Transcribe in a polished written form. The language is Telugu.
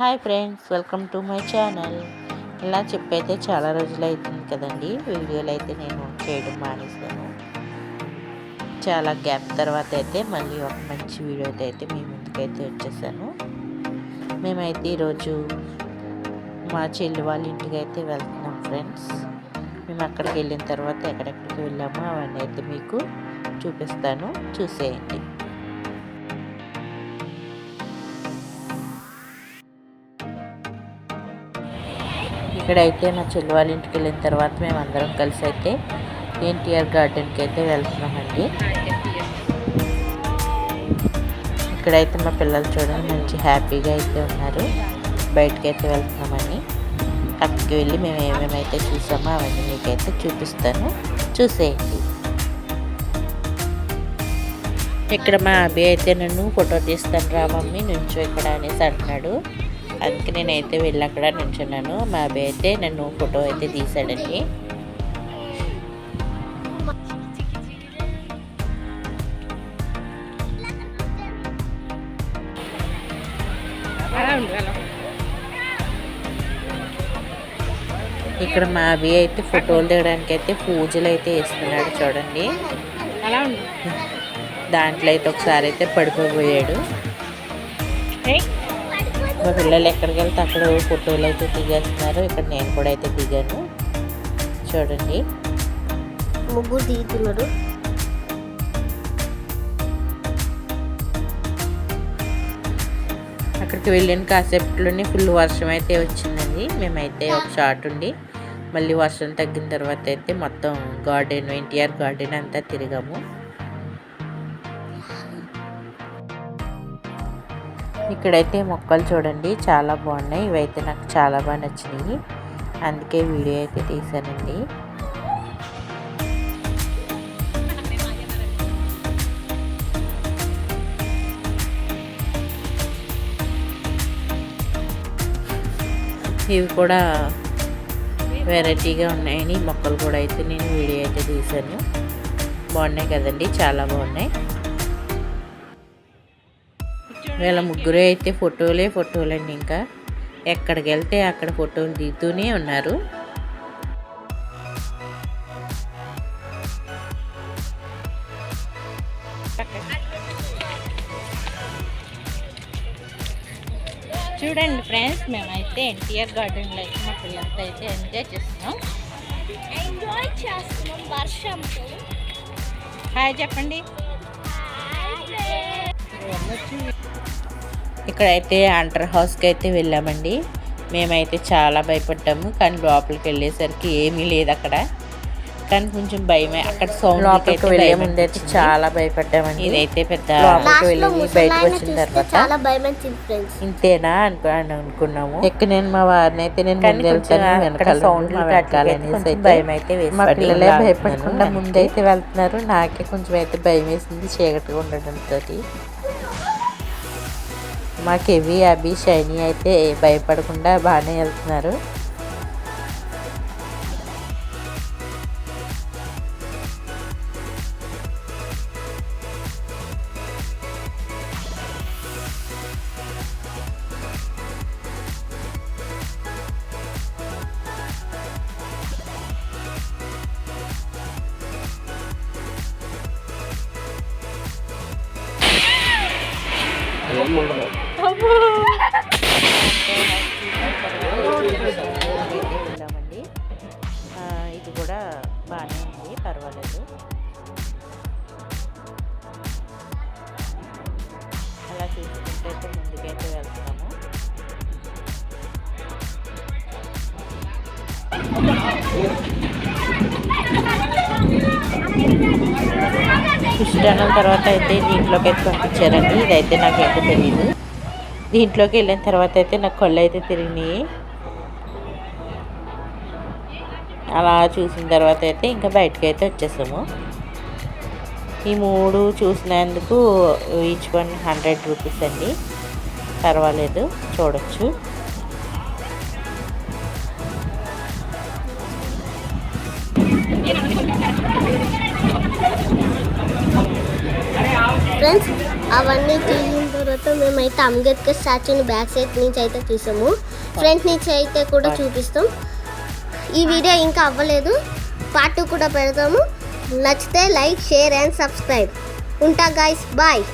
Hi friends, welcome to my channel. ఇలా చెప్పైతే చాలా రోజులు అవుతుంది కదండి, వీడియోలు అయితే నేను చేయడం మానేసాను. చాలా గ్యాప్ తర్వాత అయితే మళ్ళీ ఒక మంచి వీడియోతో అయితే మీ ముందుకైతే వచ్చేసాను. మేమైతే ఈరోజు మా చెల్లి వాళ్ళ ఇంటికి అయితే వెళ్తున్నాం ఫ్రెండ్స్. మేము అక్కడికి వెళ్ళిన తర్వాత ఎక్కడెక్కడికి వెళ్ళామో అవన్నీ అయితే మీకు చూపిస్తాను, చూసేయండి. ఇక్కడైతే మా చెల్లి వాళ్ళ ఇంటికి వెళ్ళిన తర్వాత మేము అందరం కలిసి అయితే ఎన్టీఆర్ గార్డెన్కి అయితే వెళ్తున్నామండి. ఇక్కడైతే మా పిల్లలు చూడండి మంచి హ్యాపీగా అయితే ఉన్నారు. బయటకి అయితే వెళ్తున్నామని అక్కడికి వెళ్ళి మేము ఏమేమైతే చూసామో అవన్నీ మీకైతే చూపిస్తాను, చూసేయండి. ఇక్కడ మా అబ్బాయి అయితే నన్ను ఫోటో తీస్తాను రా మమ్మీ నుంచో ఇక్కడ అనేసి అంటున్నాడు. అందుకే నేనైతే వెళ్ళి అక్కడ నిల్చున్నాను. మా అబ్బాయి అయితే నన్ను ఫోటో అయితే తీసాడండి. ఇక్కడ మా అబ్బాయి అయితే ఫోటోలు దిగడానికి అయితే పూజలు అయితే వేస్తున్నాడు చూడండి. దాంట్లో అయితే ఒకసారి అయితే పడిపోయాడు. మా పిల్లలు ఎక్కడికి వెళ్తే అక్కడ ఫోటోలు అయితే దిగేస్తున్నారు. ఇక్కడ నేను కూడా అయితే దిగాను చూడండి. ముగ్గురు దిగుతున్నారు. అక్కడికి వెళ్ళిన కాసేపట్లోనే ఫుల్ వర్షం అయితే వచ్చిందండి. మేమైతే ఒక షార్ట్ ఉండి మళ్ళీ వర్షం తగ్గిన తర్వాత అయితే మొత్తం గార్డెన్, ఎన్టీఆర్ గార్డెన్ అంతా తిరిగాము. ఇక్కడైతే మొక్కలు చూడండి చాలా బాగున్నాయి. ఇవైతే నాకు చాలా బాగా నచ్చినాయి, అందుకే వీడియో అయితే తీసానండి. ఇవి కూడా వెరైటీగా ఉన్నాయని మొక్కలు కూడా అయితే నేను వీడియో అయితే తీసాను. బాగున్నాయి కదండి, చాలా బాగున్నాయి. వీళ్ళ ముగ్గురు అయితే ఫోటోలండి. ఇంకా ఎక్కడికి వెళ్తే అక్కడ ఫోటోలు దిగుతూనే ఉన్నారు. చూడండి ఫ్రెండ్స్, మేమైతే ఎన్టీఆర్ గార్డెన్లో అయితే మా పిల్లలతో అయితే ఎంజాయ్ చేస్తున్నాం. వర్షంతో హాయ్ చెప్పండి. ఇక్కడైతే అండర్ హౌస్కి అయితే వెళ్ళామండి. మేమైతే చాలా భయపడ్డాము, కానీ లోపలికి వెళ్ళేసరికి ఏమీ లేదు అక్కడ. కానీ కొంచెం భయమే. అక్కడ సౌండ్ లోపలికి వెళ్ళే ముందు అయితే చాలా భయపడ్డామండి. ఇదైతే పెద్ద లోపలికి వెళ్ళి బయటకు వచ్చిన తర్వాత ఇంతేనా అనుకున్నాము. ఎక్కడ నేను మా వారిని అయితే నేను వెళ్తాను, సౌండ్ కట్టాలనేసి భయం అయితే వేసి మా పిల్లలే భయపడకుండా ముందైతే వెళ్తున్నారు. నాకే కొంచెం అయితే భయం వేసింది చీకటిగా ఉండడంతో. మా కెవి, అభి, షైనీ అయితే భయపడకుండా బాగానే వెళ్తున్నారు. వెళ్ళామండి. ఇది కూడా బాగానే ఉంది, పర్వాలేదు. అలా చూసుకుంటే ముందుకైతే వెళ్తాము. కృష్ణానం తర్వాత అయితే దీంట్లోకి అయితే పంపించారండి. ఇదైతే నాకైతే తెలియదు. దీంట్లోకి వెళ్ళిన తర్వాత అయితే నాకు కళ్ళు అయితే తిరిగినాయి. అలా చూసిన తర్వాత అయితే ఇంకా బయటకు అయితే వచ్చేసాము. ఈ మూడు చూసినందుకు ఈచ్ 100 రూపీస్ అండి, పర్వాలేదు, చూడొచ్చు. ఫ్రెండ్స్ అవన్నీ తీసిన తర్వాత తర్వాత మేమైతే అంబేద్కర్ స్టాచ్యూని బ్యాక్ సైడ్ నుంచి అయితే తీసాము, ఫ్రంట్ నుంచి అయితే కూడా చూపిస్తాం. ఈ వీడియో ఇంకా అవ్వలేదు, పార్ట్ 2 కూడా పెడతాము. నచ్చితే లైక్, షేర్ అండ్ సబ్స్క్రైబ్. ఉంటా గైస్, బాయ్.